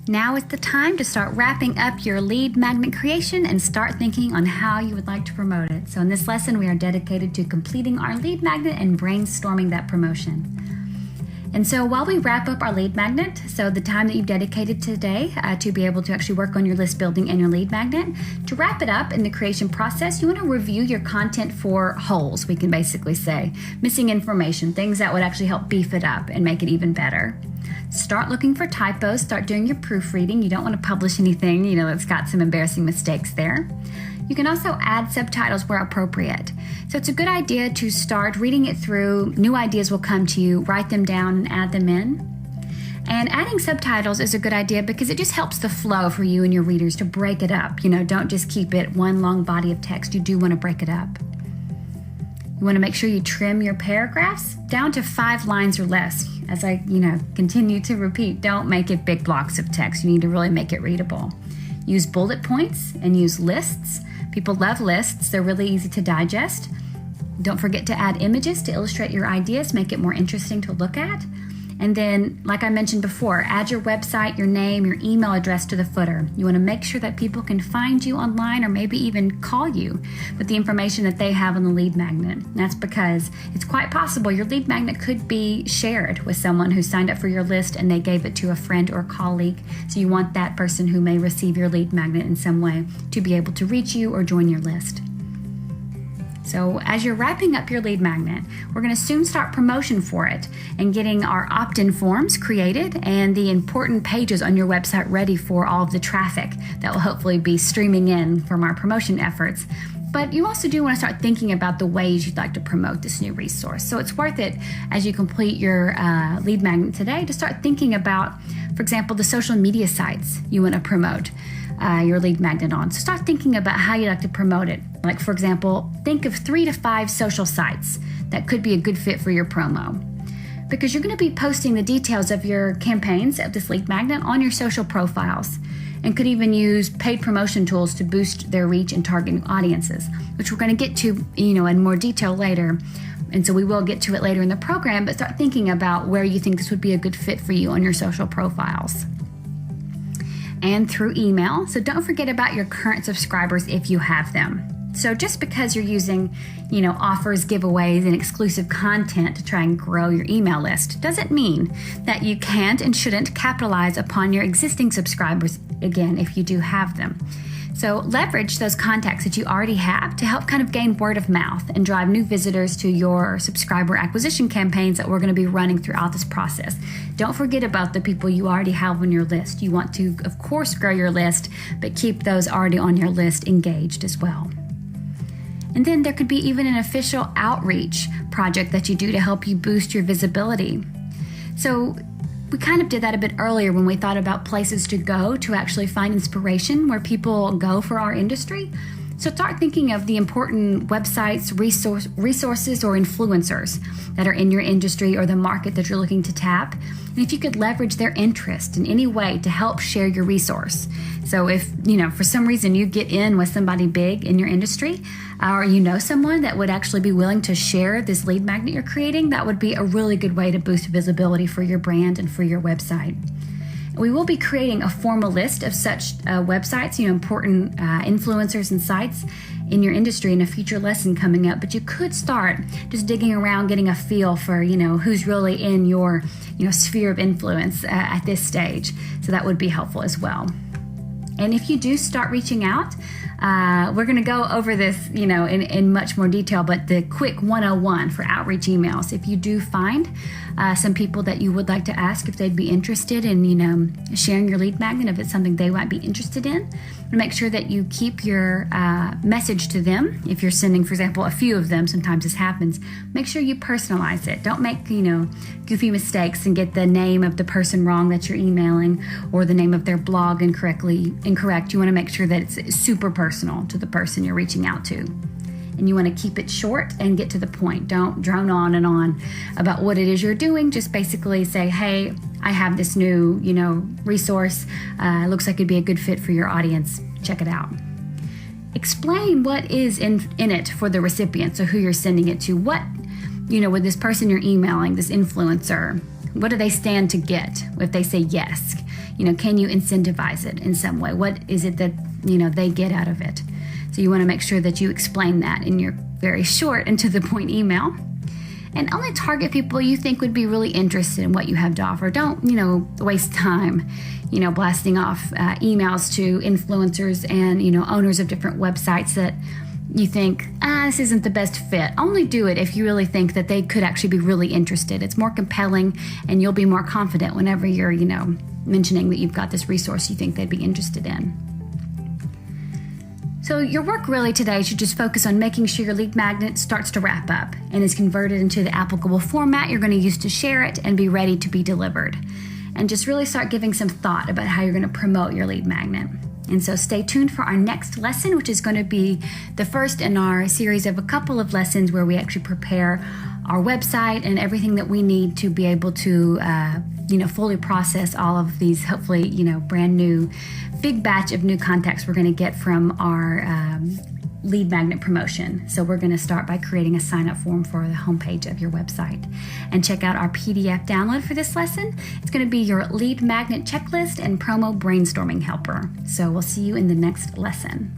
Now is the time to start wrapping up your lead magnet creation and start thinking on how you would like to promote it. So in this lesson, we are dedicated to completing our lead magnet and brainstorming that promotion. And so while we wrap up our lead magnet, so the time that you've dedicated today to be able to actually work on your list building and your lead magnet, to wrap it up in the creation process, you want to review your content for holes, we can basically say. Missing information, things that would actually help beef it up and make it even better. Start looking for typos, start doing your proofreading. You don't want to publish anything, that's got some embarrassing mistakes there. You can also add subtitles where appropriate. So it's a good idea to start reading it through. New ideas will come to you, write them down and add them in. And adding subtitles is a good idea because it just helps the flow for you and your readers to break it up. Don't just keep it one long body of text. You do want to break it up. You want to make sure you trim your paragraphs down to 5 lines or less. As I, continue to repeat, don't make it big blocks of text. You need to really make it readable. Use bullet points and use lists. People love lists. They're really easy to digest. Don't forget to add images to illustrate your ideas, make it more interesting to look at. And then, like I mentioned before, add your website, your name, your email address to the footer. You want to make sure that people can find you online or maybe even call you with the information that they have on the lead magnet. And that's because it's quite possible your lead magnet could be shared with someone who signed up for your list and they gave it to a friend or colleague. So you want that person who may receive your lead magnet in some way to be able to reach you or join your list. So as you're wrapping up your lead magnet, we're going to soon start promotion for it and getting our opt-in forms created and the important pages on your website ready for all of the traffic that will hopefully be streaming in from our promotion efforts. But you also do want to start thinking about the ways you'd like to promote this new resource. So it's worth it as you complete your lead magnet today to start thinking about, for example, the social media sites you want to promote your lead magnet on. So start thinking about how you like to promote it. Like, for example, think of 3 to 5 social sites that could be a good fit for your promo. Because you're going to be posting the details of your campaigns of this lead magnet on your social profiles and could even use paid promotion tools to boost their reach and target new audiences, which we're going to get to, in more detail later. And so we will get to it later in the program, but start thinking about where you think this would be a good fit for you on your social profiles. And through email. So don't forget about your current subscribers if you have them. So just because you're using, offers, giveaways, and exclusive content to try and grow your email list doesn't mean that you can't and shouldn't capitalize upon your existing subscribers, again, if you do have them. So leverage those contacts that you already have to help kind of gain word of mouth and drive new visitors to your subscriber acquisition campaigns that we're going to be running throughout this process. Don't forget about the people you already have on your list. You want to, of course, grow your list, but keep those already on your list engaged as well. And then there could be even an official outreach project that you do to help you boost your visibility. So we kind of did that a bit earlier when we thought about places to go to actually find inspiration where people go for our industry. So start thinking of the important websites, resources, or influencers that are in your industry or the market that you're looking to tap. And if you could leverage their interest in any way to help share your resource. So if, for some reason you get in with somebody big in your industry, or someone that would actually be willing to share this lead magnet you're creating, that would be a really good way to boost visibility for your brand and for your website. We will be creating a formal list of such websites, important influencers and sites in your industry in a future lesson coming up. But you could start just digging around, getting a feel for, who's really in your, sphere of influence at this stage. So that would be helpful as well. And if you do start reaching out, we're going to go over this, in much more detail, but the quick 101 for outreach emails. If you do find some people that you would like to ask if they'd be interested in, sharing your lead magnet, if it's something they might be interested in, make sure that you keep your message to them. If you're sending, for example, a few of them, sometimes this happens, make sure you personalize it. Don't make, goofy mistakes and get the name of the person wrong that you're emailing or the name of their blog incorrect. You want to make sure that it's super personal to the person you're reaching out to. And you want to keep it short and get to the point. Don't drone on and on about what it is you're doing. Just basically say, hey, I have this new, resource. It looks like it'd be a good fit for your audience. Check it out. Explain what is in it for the recipient, so who you're sending it to. What, with this person you're emailing, this influencer, what do they stand to get if they say yes? Can you incentivize it in some way? What is it that, they get out of it? So you want to make sure that you explain that in your very short and to the point email. And only target people you think would be really interested in what you have to offer. Don't, waste time, blasting off emails to influencers and, owners of different websites that you think, this isn't the best fit. Only do it if you really think that they could actually be really interested. It's more compelling and you'll be more confident whenever you're, mentioning that you've got this resource you think they'd be interested in. So your work really today should just focus on making sure your lead magnet starts to wrap up and is converted into the applicable format you're going to use to share it and be ready to be delivered. And just really start giving some thought about how you're going to promote your lead magnet. And so stay tuned for our next lesson, which is going to be the first in our series of a couple of lessons where we actually prepare our website and everything that we need to be able to fully process all of these, hopefully, brand new, big batch of new contacts we're going to get from our lead magnet promotion. So we're going to start by creating a sign-up form for the homepage of your website. And check out our PDF download for this lesson. It's going to be your lead magnet checklist and promo brainstorming helper. So we'll see you in the next lesson.